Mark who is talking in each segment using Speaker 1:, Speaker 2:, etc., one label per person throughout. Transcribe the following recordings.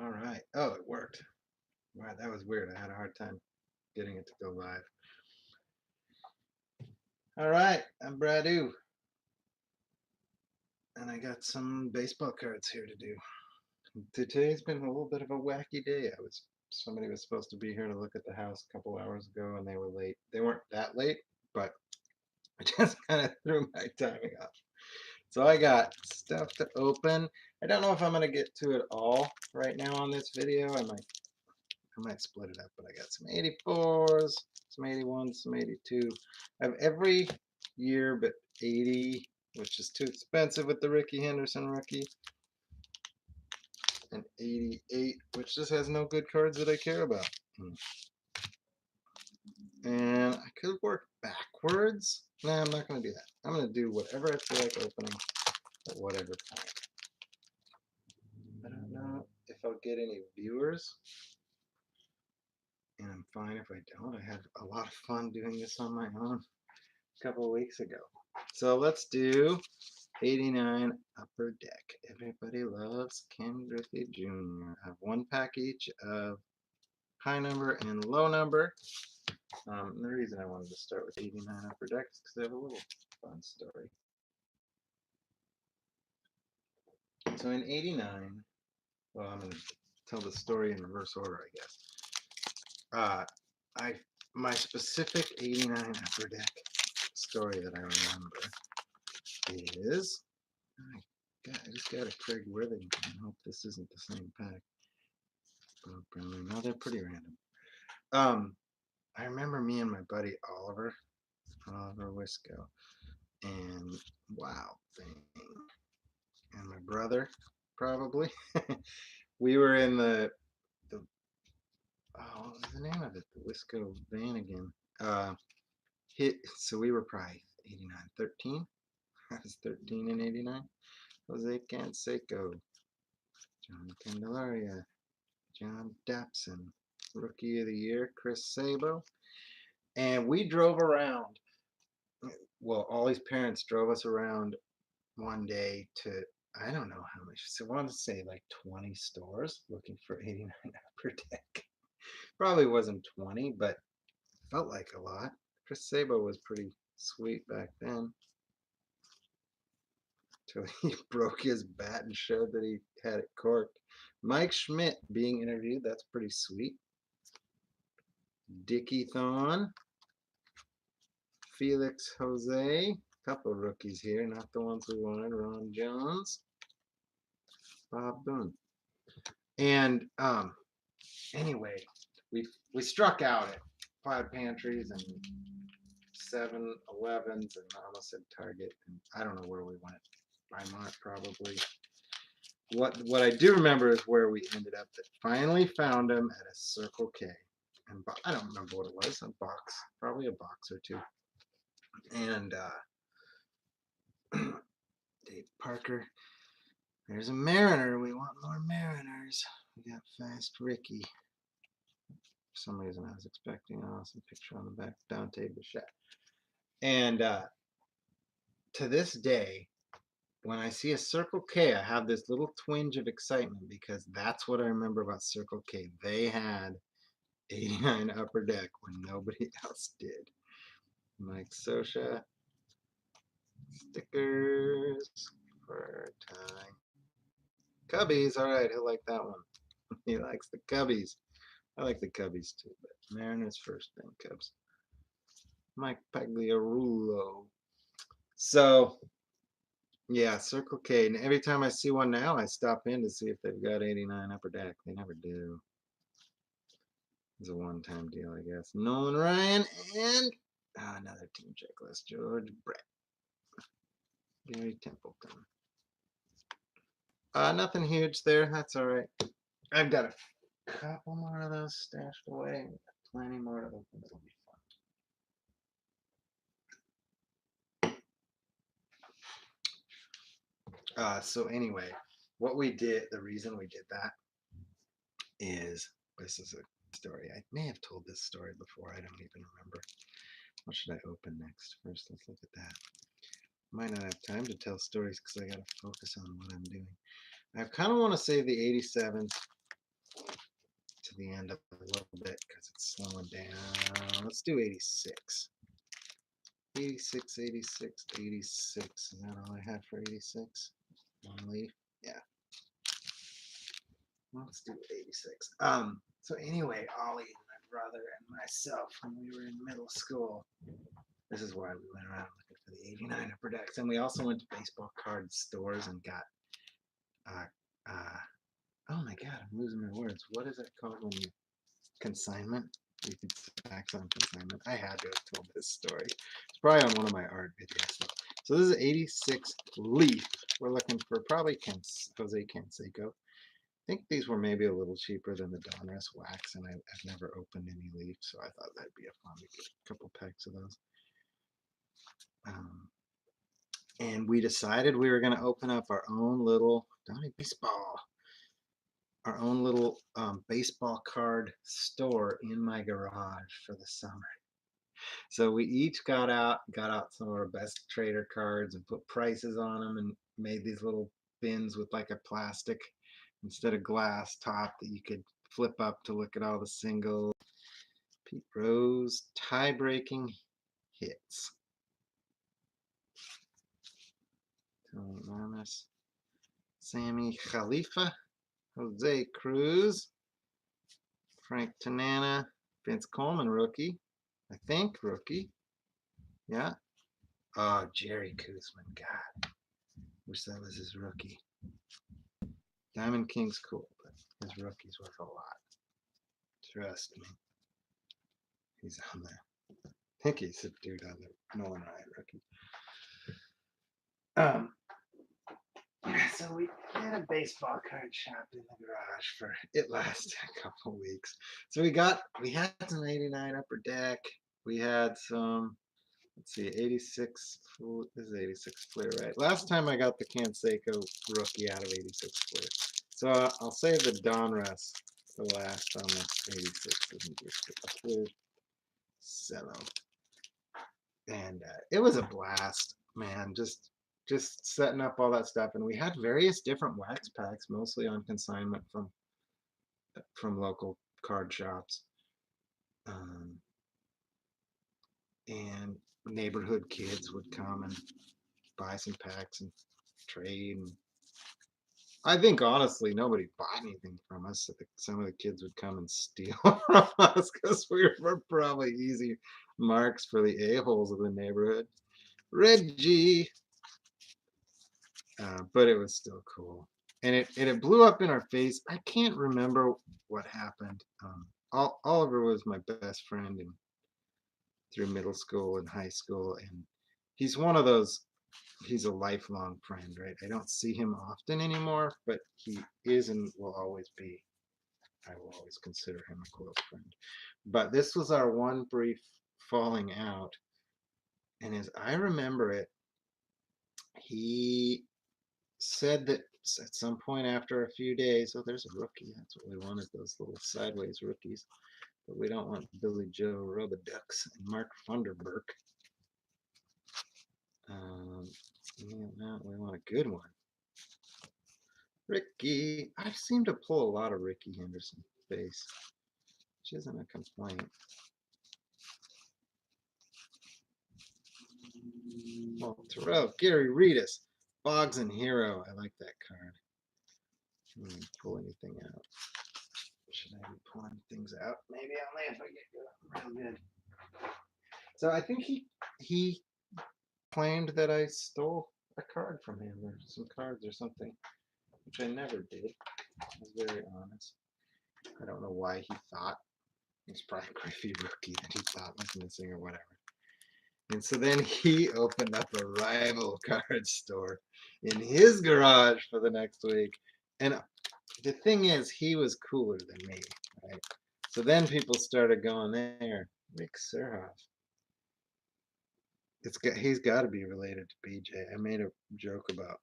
Speaker 1: All right. Oh, it worked. Wow, that was weird. I had a hard time getting it to go live. All right, I'm Bradu, and I got some baseball cards here to do. Today's been a little bit of a wacky day. Somebody was supposed to be here to look at the house a couple hours ago, and they were late. They weren't that late, but I just kind of threw my timing off. So I got stuff to open. I don't know if I'm gonna get to it all right now on this video. I might split it up, but I got some 84s, some 81s, some 82. I have every year but 80, which is too expensive with the Ricky Henderson rookie, and 88, which just has no good cards that I care about. And I could work backwards. No, I'm not going to do that. I'm going to do whatever I feel like opening at whatever point. I don't know if I'll get any viewers, and I'm fine if I don't. I had a lot of fun doing this on my own a couple of weeks ago. So let's do 89 Upper Deck. Everybody loves Ken Griffey Jr. I have one pack each of high number and low number. The reason I wanted to start with 89 Upper Deck is because they have a little fun story. So in 89, well, I'm going to tell the story in reverse order, I guess. My specific 89 Upper Deck story that I remember is, I just got a Craig Worthington. I hope this isn't the same pack. No, they're pretty random. I remember me and my buddy Oliver Wisco, and wow, thing, and my brother probably. We were in the what was the name of it? The Wisco van again. So we were probably 89, 13. I was 13 in 89. Jose Canseco, John Candelaria, John Dapson, Rookie of the Year, Chris Sabo. And we drove around. Well, Ollie's parents drove us around one day to, I don't know how much, so I want to say like 20 stores looking for 89 Upper Deck. Probably wasn't 20, but felt like a lot. Chris Sabo was pretty sweet back then. Till he broke his bat and showed that he had it corked. Mike Schmidt being interviewed, that's pretty sweet. Dickie Thon, Felix Jose, couple rookies here, not the ones we wanted. Ron Jones, Bob Boone. And anyway, we struck out at 5 pantries and 7-Elevens and almost at Target, and I don't know where we went. Mart probably. What I do remember is where we ended up. That finally found them at a Circle K, and I don't remember what it was. A box, probably a box or two. And Dave Parker. There's a Mariner. We want more Mariners. We got Fast Ricky. For some reason, I was expecting an awesome picture on the back. Dante Bichette. And to this day, when I see a Circle K, I have this little twinge of excitement because that's what I remember about Circle K. They had 89 Upper Deck when nobody else did. Mike Sosha. Stickers for Ty. Cubbies, all right, he'll like that one. He likes the Cubbies. I like the Cubbies too, but Mariners first, then Cubs. Mike Pagliarulo. So, yeah, Circle K. And every time I see one now, I stop in to see if they've got 89 Upper Deck. They never do. It's a one-time deal, I guess. Nolan Ryan and another team checklist. George Brett. Gary Templeton. Nothing huge there. That's all right. I've got a couple more of those stashed away. Plenty more to open. It'll be fun. So anyway, what we did, the reason we did that is, this is a story. I may have told this story before. I don't even remember. What should I open next? First, let's look at that. Might not have time to tell stories because I got to focus on what I'm doing. I kind of want to save the 87s the end a little bit because it's slowing down. Let's do 86. 86, 86, 86. Is that all I had for 86? One leaf? Yeah. Let's do 86. So anyway, Ollie and my brother and myself, when we were in middle school, this is why we went around looking for the 89 upper decks. And we also went to baseball card stores and got, uh, uh, oh my God, I'm losing my words. What is it called when you, consignment? You can tax on consignment. I had to have told this story. It's probably on one of my art videos. So this is 86 leaf. We're looking for probably Jose Canseco. I think these were maybe a little cheaper than the Donruss wax, and I've never opened any leaf, so I thought that'd be a fun to get a couple packs of those. And we decided we were going to open up our own little baseball, our own little baseball card store in my garage for the summer. So we each got out some of our best trader cards and put prices on them and made these little bins with like a plastic instead of glass top that you could flip up to look at all the singles. Pete Rose, tie-breaking hits. Tony Mamas, Sammy Khalifa, Jose Cruz, Frank Tanana, Vince Coleman, rookie. I think rookie. Yeah. Oh, Jerry Koosman. God. Wish that was his rookie. Diamond King's cool, but his rookie's worth a lot. Trust me. He's on there. I think he's a dude on the Nolan Ryan rookie. So we had a baseball card shop in the garage for it lasted a couple weeks. So we had some 89 upper deck. We had some, let's see, 86. This is 86 Fleer, right? Last time I got the Canseco rookie out of 86 Fleer. So I'll save the Donruss for last on the 86. Isn't just a Fleer 7. And it was a blast, man. Just setting up all that stuff, and we had various different wax packs, mostly on consignment from local card shops, and neighborhood kids would come and buy some packs and trade. And I think honestly nobody bought anything from us. Some of the kids would come and steal from us because we were probably easy marks for the a-holes of the neighborhood. Reggie. But it was still cool, and it blew up in our face. I can't remember what happened. Oliver was my best friend through middle school and high school, and he's one of those. He's a lifelong friend, right? I don't see him often anymore, but he is and will always be. I will always consider him a close friend. But this was our one brief falling out, and as I remember it, he said that at some point after a few days, oh, there's a rookie. That's what we wanted, those little sideways rookies. But we don't want Billy Joe Robiducks and Mark Funderburk. Yeah, we want a good one. Ricky. I seem to pull a lot of Ricky Henderson base, which isn't a complaint. Well, Terrell, Gary Reedus, Boggs and Hero. I like that card. Pull anything out. Should I be pulling things out? Maybe only if I get real good. So I think he claimed that I stole a card from him or some cards or something, which I never did. I was very honest. I don't know why he thought. It's probably a Griffey rookie that he thought was missing or whatever. And so then he opened up a rival card store in his garage for the next week. And the thing is, he was cooler than me, right? So then people started going there. Rick Serhoff. He's got to be related to BJ. I made a joke about,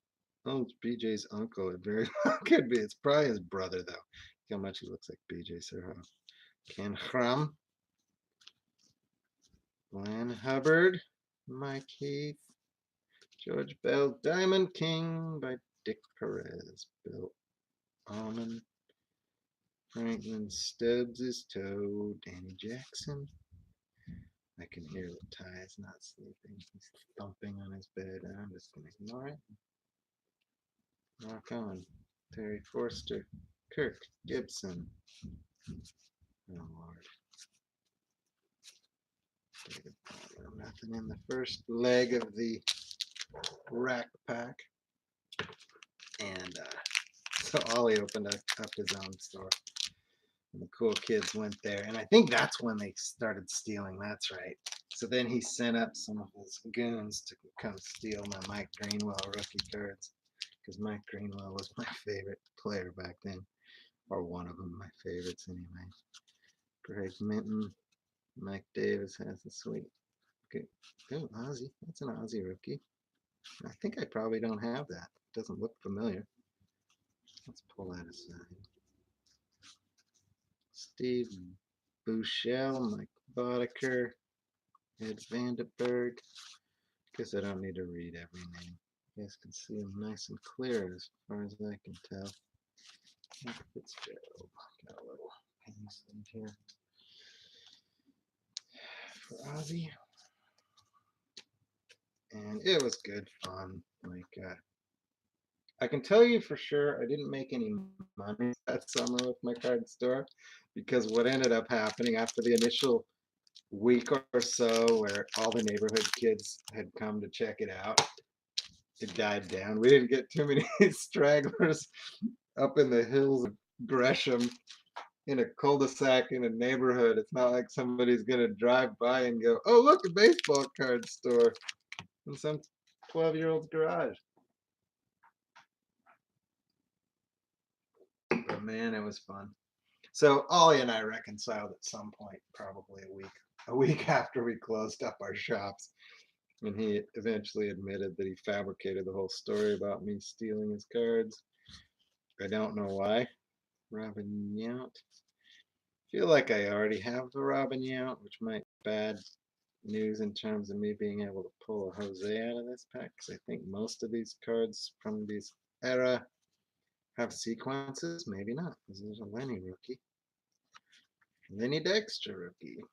Speaker 1: oh, it's BJ's uncle. It very well could be. It's probably his brother though. Look how much he looks like BJ Serhoff. Ken Hram, Glenn Hubbard, Mike Heath, George Bell, Diamond King by Dick Perez, Bill Almond, Franklin stubs his toe. Danny Jackson. I can hear that Ty is not sleeping. He's thumping on his bed. I'm just going to ignore it. Rock on. Terry Forster. Kirk Gibson. Oh, Lord. Nothing in the first leg of the rack pack. And so Ollie opened up his own store. And the cool kids went there. And I think that's when they started stealing. That's right. So then he sent up some of his goons to come steal my Mike Greenwell rookie cards. Because Mike Greenwell was my favorite player back then. Or one of them, my favorites anyway. Greg Minton. Mike Davis has the sweet. Okay. Oh, Ozzy. That's an Ozzy rookie. I think I probably don't have that. It doesn't look familiar. Let's pull that aside. Steve Buechel, Mike Boddicker, Ed Vandenberg. Guess I don't need to read every name. You guys can see them nice and clear as far as I can tell. Mike Fitzgerald. Got a little penis in here for Ozzy. And it was good fun. Like, I can tell you for sure I didn't make any money that summer with my card store because what ended up happening after the initial week or so where all the neighborhood kids had come to check it out, it died down. We didn't get too many stragglers up in the hills of Gresham in a cul-de-sac in a neighborhood. It's not like somebody's going to drive by and go, oh, look, a baseball card store in some 12-year-old's garage. But man, it was fun. So Ollie and I reconciled at some point, probably a week after we closed up our shops. And he eventually admitted that he fabricated the whole story about me stealing his cards. I don't know why. Robin Yount. Feel like I already have the Robin Yount, which might be bad news in terms of me being able to pull a Jose out of this pack, because I think most of these cards from this era have sequences. Maybe not, because there's a Lenny rookie. Lenny Dexter rookie.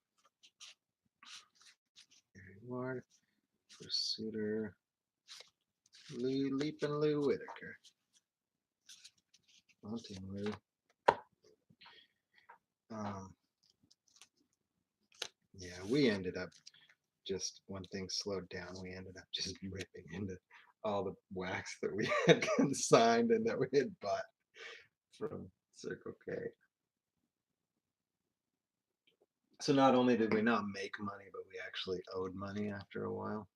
Speaker 1: Gary Ward. Pursuiter. Leapin' Lou Whitaker. Haunting Lou. Yeah, we ended up just when things slowed down, we ended up just ripping into all the wax that we had consigned and that we had bought from Circle K. So not only did we not make money, but we actually owed money after a while.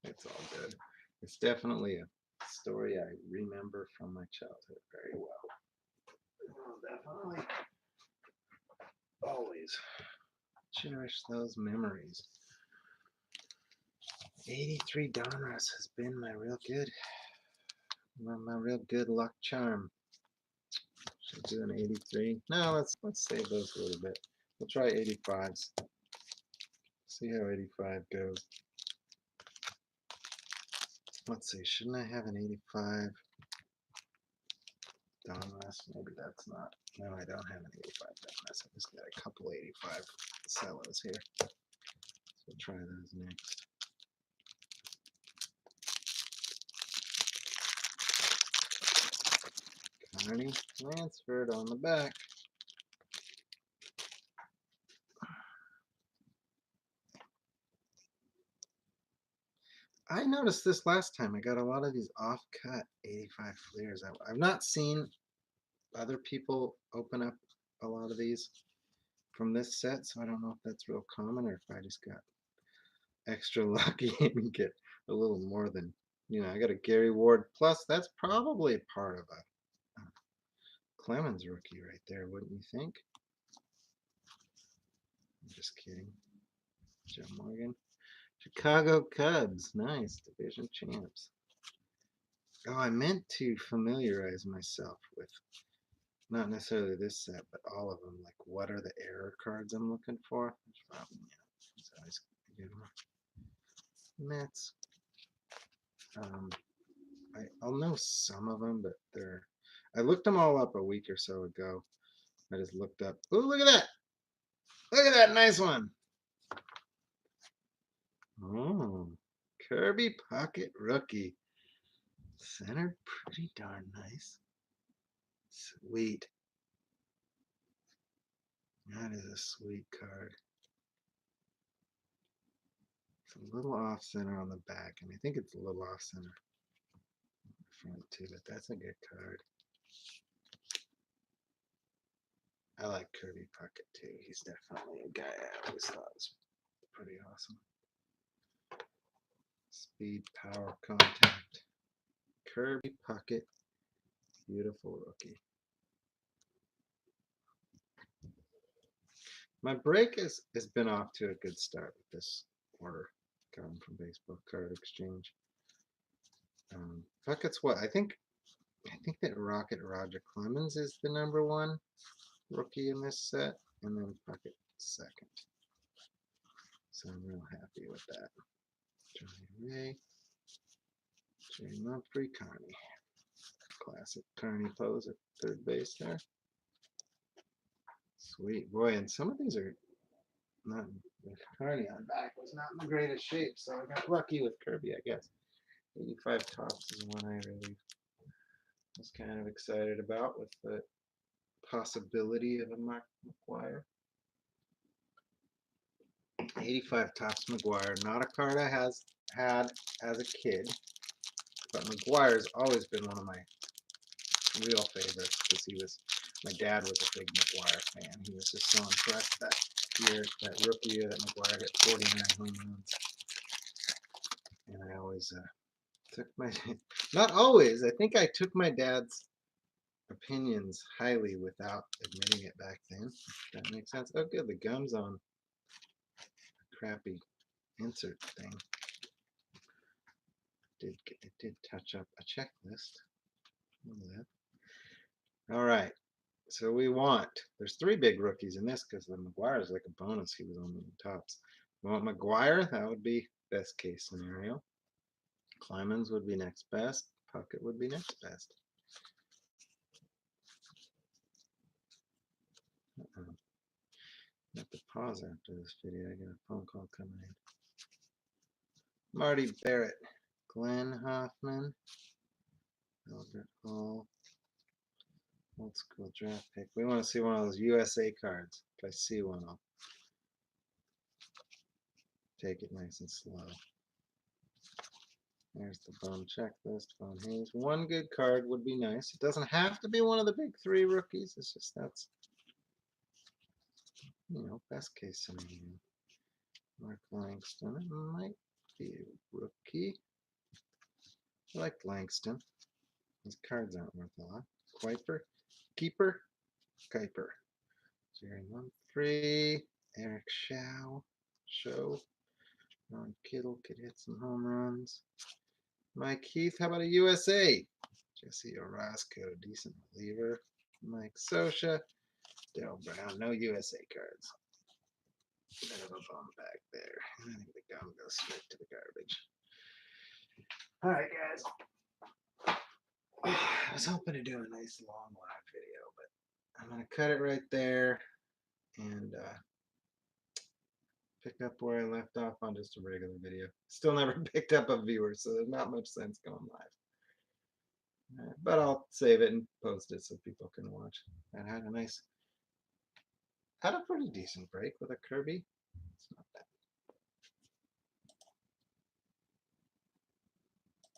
Speaker 1: It's all good. It's definitely a story I remember from my childhood very well. Definitely always cherish those memories. 83 Donruss has been my real good luck charm. Should I do an 83? No, let's save those a little bit. We'll try 85s. See how 85 goes. Let's see, shouldn't I have an 85 Donruss? Maybe that's not. No, I don't have an 85 Donruss. I just got a couple 85 cellos here. So we'll try those next. Carney Lansford on the back. I noticed this last time. I got a lot of these off-cut 85 Fleers. I've not seen other people open up a lot of these from this set, so I don't know if that's real common or if I just got extra lucky and get a little more than, I got a Gary Ward plus. That's probably part of a Clemens rookie right there, wouldn't you think? I'm just kidding. Joe Morgan. Chicago Cubs. Nice. Division champs. Oh, I meant to familiarize myself with not necessarily this set, but all of them. Like, what are the error cards I'm looking for? It's always a good one. Mets. I'll know some of them, but I looked them all up a week or so ago. I just looked up. Oh, look at that! Look at that nice one. Oh, Kirby Pocket Rookie. Center, pretty darn nice. Sweet. That is a sweet card. It's a little off center on the back, and I think it's a little off center front too, but that's a good card. I like Kirby Puckett too. He's definitely a guy I always thought was pretty awesome. Speed, power, contact. Kirby Puckett, beautiful rookie. My break has been off to a good start with this order coming from Baseball Card Exchange. Puckett's what? I think that Rocket Roger Clemens is the #1 rookie in this set, and then Puckett second. So I'm real happy with that. Johnny Ray, Jerry Mumphrey, Carney. Classic Carney pose at third base there. Sweet boy, and some of these are not. Carney on back was not in the greatest shape, so I got lucky with Kirby, I guess. 85 Tops is one I really was kind of excited about with the possibility of a Mark McGwire. 85 Tops McGwire, not a card I had as a kid, but McGwire's always been one of my real favorites because my dad was a big McGwire fan. He was just so impressed that year, that rookie year that McGwire hit 49 home runs. And I always took my, not always, I think I took my dad's opinions highly without admitting it back then. If that makes sense. Oh, good, the gum's on a crappy insert thing. It did touch up a checklist. All right. So we want, there's 3 big rookies in this because the McGwire is like a bonus. He was only in the tops. We want McGwire, that would be best case scenario. Clemens would be next best. Puckett would be next best. I have to pause after this video. I got a phone call coming in. Marty Barrett, Glenn Hoffman, Albert Hall. Old school draft pick. We want to see one of those USA cards. If I see one, I'll take it nice and slow. There's the Bone checklist. Von Hayes. One good card would be nice. It doesn't have to be one of the big 3 rookies. It's just that's, best case scenario. Mark Langston. It might be a rookie. I like Langston. His cards aren't worth a lot. Keeper. Kuiper. Jerry Mumphrey. Eric Show. Ron Kittle could hit some home runs. Mike Heath, how about a USA? Jesse Orozco, decent reliever. Mike Sosha. Dale Brown, no USA cards. Bit of a bum back there. I think the gum goes straight to the garbage. All right, guys. I was hoping to do a nice long live video, but I'm going to cut it right there and pick up where I left off on just a regular video. Still never picked up a viewer, so there's not much sense going live. But I'll save it and post it so people can watch. I had a pretty decent break with a Kirby. It's not that